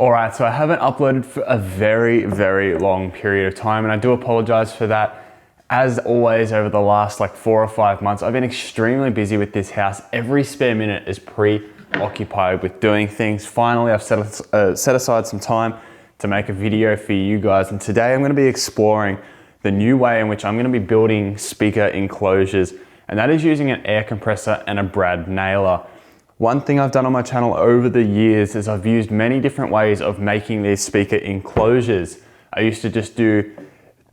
Alright, so I haven't uploaded for a very long period of time, and I do apologize for that. As always, over the last like 4 or 5 months, I've been extremely busy with this house. Every spare minute is preoccupied with doing things. Finally, I've set aside some time to make a video for you guys, and today I'm going to be exploring the new way in which I'm going to be building speaker enclosures, and that is using an air compressor and a brad nailer. One thing I've done on my channel over the years is I've used many different ways of making these speaker enclosures. I used to just do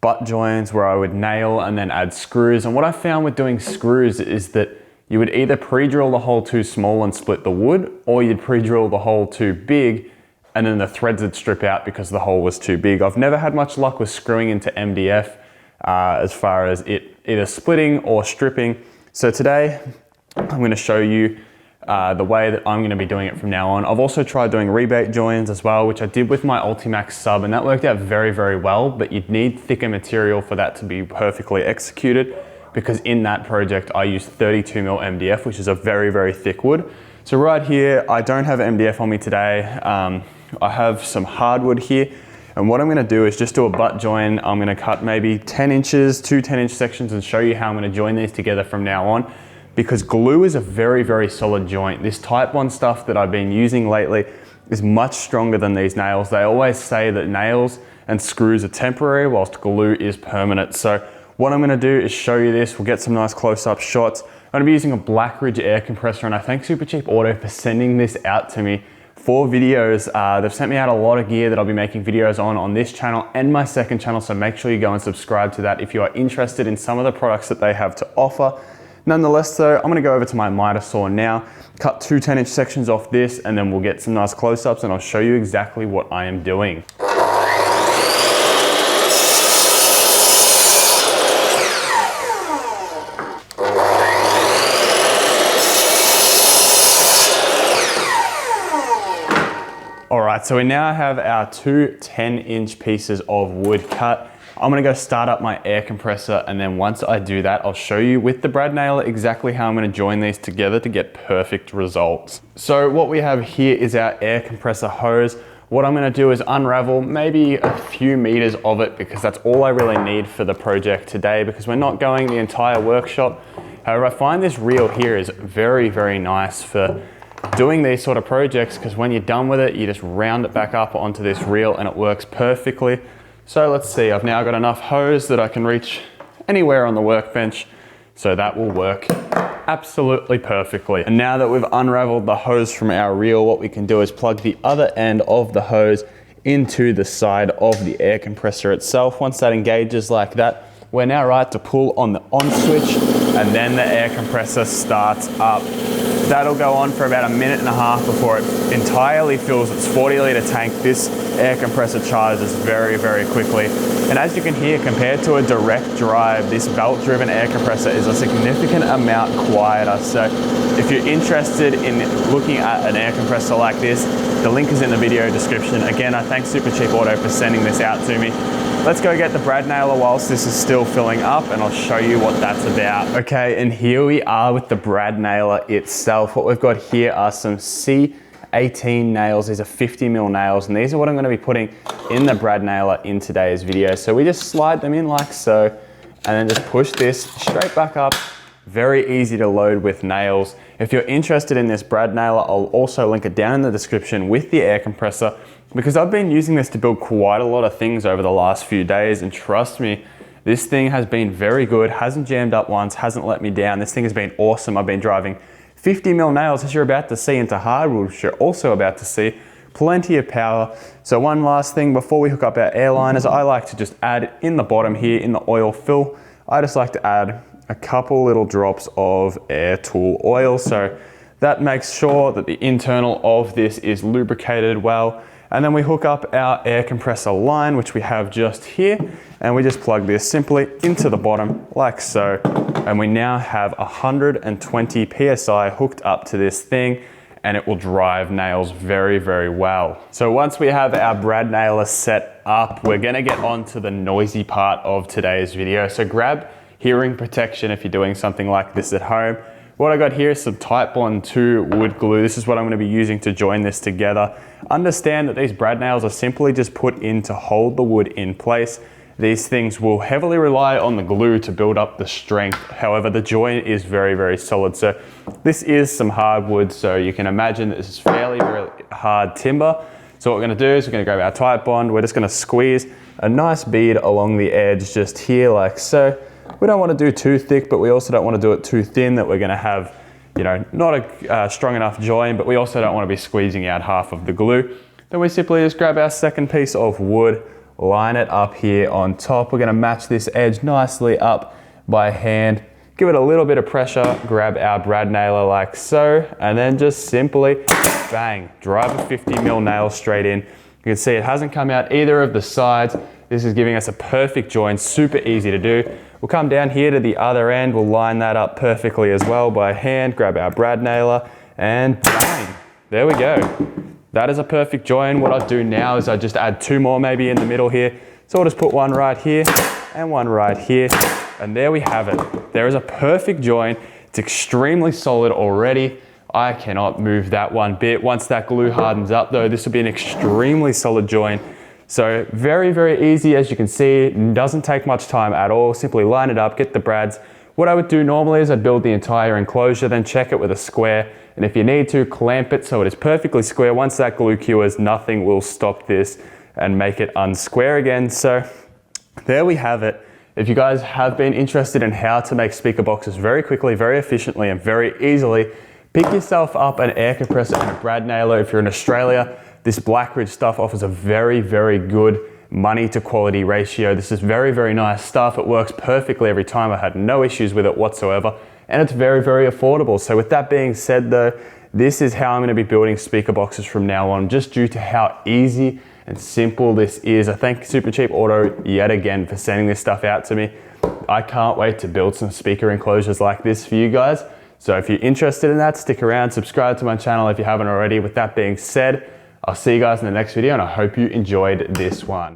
butt joins where I would nail and then add screws. And what I found with doing screws is that you would either pre-drill the hole too small and split the wood, or you'd pre-drill the hole too big and then the threads would strip out because the hole was too big. I've never had much luck with screwing into MDF as far as it either splitting or stripping. So today I'm going to show you the way that I'm going to be doing it from now on. I've also tried doing rebate joins as well, which I did with my Ultimax sub, and that worked out very well, but you'd need thicker material for that to be perfectly executed, because in that project I used 32mm MDF, which is a very thick wood. So right here, I don't have MDF on me today. I have some hardwood here, and what I'm going to do is just do a butt join. I'm going to cut maybe 10 inches, two 10-inch sections, and show you how I'm going to join these together from now on. Because glue is a very solid joint. This type 1 stuff that I've been using lately is much stronger than these nails. They always say that nails and screws are temporary whilst glue is permanent. So what I'm gonna do is show you this. We'll get some nice close-up shots. I'm gonna be using a Blackridge air compressor, and I thank Supercheap Auto for sending this out to me for videos. They've sent me out a lot of gear that I'll be making videos on this channel and my second channel, so make sure you go and subscribe to that if you are interested in some of the products that they have to offer. Nonetheless though, I'm gonna go over to my miter saw now, cut two 10-inch sections off this, and then we'll get some nice close-ups and I'll show you exactly what I am doing. Alright, so we now have our two 10-inch pieces of wood cut. I'm gonna go start up my air compressor, and then once I do that, I'll show you with the brad nailer exactly how I'm gonna join these together to get perfect results. So what we have here is our air compressor hose. What I'm gonna do is unravel maybe a few meters of it, because that's all I really need for the project today, because we're not going the entire workshop. However, I find this reel here is very nice for doing these sort of projects, because when you're done with it, you just round it back up onto this reel and it works perfectly. So let's see, I've now got enough hose that I can reach anywhere on the workbench, so that will work absolutely perfectly. And now that we've unraveled the hose from our reel, what we can do is plug the other end of the hose into the side of the air compressor itself. Once that engages like that, we're now right to pull on the on switch, and then the air compressor starts up. That'll go on for about 1.5 minutes before it entirely fills its 40-litre tank. This air compressor charges very quickly. And as you can hear, compared to a direct drive, this belt-driven air compressor is a significant amount quieter. So if you're interested in looking at an air compressor like this, the link is in the video description. Again, I thank Supercheap Auto for sending this out to me. Let's go get the brad nailer whilst this is still filling up, and I'll show you what that's about. Okay, and here we are with the brad nailer itself. What we've got here are some C18 nails. These are 50mm nails, and these are what I'm going to be putting in the brad nailer in today's video. So we just slide them in like so, and then just push this straight back up. Very easy to load with nails. If you're interested in this brad nailer, I'll also link it down in the description with the air compressor, because I've been using this to build quite a lot of things over the last few days, and trust me, this thing has been very good, hasn't jammed up once, hasn't let me down. This thing has been awesome. I've been driving 50mm nails, as you're about to see, into hardwood, which you're also about to see. Plenty of power. So one last thing before we hook up our airliners, I like to just add in the bottom here in the oil fill, I just like to add a couple little drops of air tool oil. So that makes sure that the internal of this is lubricated well. And then we hook up our air compressor line, which we have just here, and we just plug this simply into the bottom like so. And we now have 120 PSI hooked up to this thing, and it will drive nails very well. So once we have our brad nailer set up, we're gonna get on to the noisy part of today's video. So grab hearing protection if you're doing something like this at home. What I got here is some Titebond 2 wood glue. This is what I'm going to be using to join this together. Understand that these brad nails are simply just put in to hold the wood in place. These things will heavily rely on the glue to build up the strength. However, the joint is very, very solid. So this is some hardwood, so you can imagine that this is fairly, very hard timber. So what we're gonna do is we're gonna grab our Titebond. We're just gonna squeeze a nice bead along the edge just here like so. We don't wanna do too thick, but we also don't wanna do it too thin that we're gonna have, you know, not a strong enough join, but we also don't wanna be squeezing out half of the glue. Then we simply just grab our second piece of wood, line it up here on top. We're gonna match this edge nicely up by hand. Give it a little bit of pressure, grab our brad nailer like so, and then just simply bang, drive a 50mm nail straight in. You can see it hasn't come out either of the sides. This is giving us a perfect join, super easy to do. We'll come down here to the other end, we'll line that up perfectly as well by hand, grab our brad nailer, and bang, there we go. That is a perfect join. What I do now is I just add 2 more maybe in the middle here. So I'll just put one right here and one right here. And there we have it. There is a perfect join. It's extremely solid already. I cannot move that one bit. Once that glue hardens up though, this will be an extremely solid join. So very, very easy as you can see. It doesn't take much time at all. Simply line it up, get the brads. What I would do normally is I'd build the entire enclosure, then check it with a square. And if you need to, clamp it so it is perfectly square. Once that glue cures, nothing will stop this and make it unsquare again. So there we have it. If you guys have been interested in how to make speaker boxes very quickly, very efficiently, and very easily, pick yourself up an air compressor and a brad nailer. If you're in Australia, this Blackridge stuff offers a very, very good money to quality ratio. This is very, very nice stuff. It works perfectly every time. I had no issues with it whatsoever. And it's very, very affordable. So with that being said though, this is how I'm gonna be building speaker boxes from now on, just due to how easy and simple this is. I thank Supercheap Auto yet again for sending this stuff out to me. I can't wait to build some speaker enclosures like this for you guys. So if you're interested in that, stick around, subscribe to my channel if you haven't already. With that being said, I'll see you guys in the next video and I hope you enjoyed this one.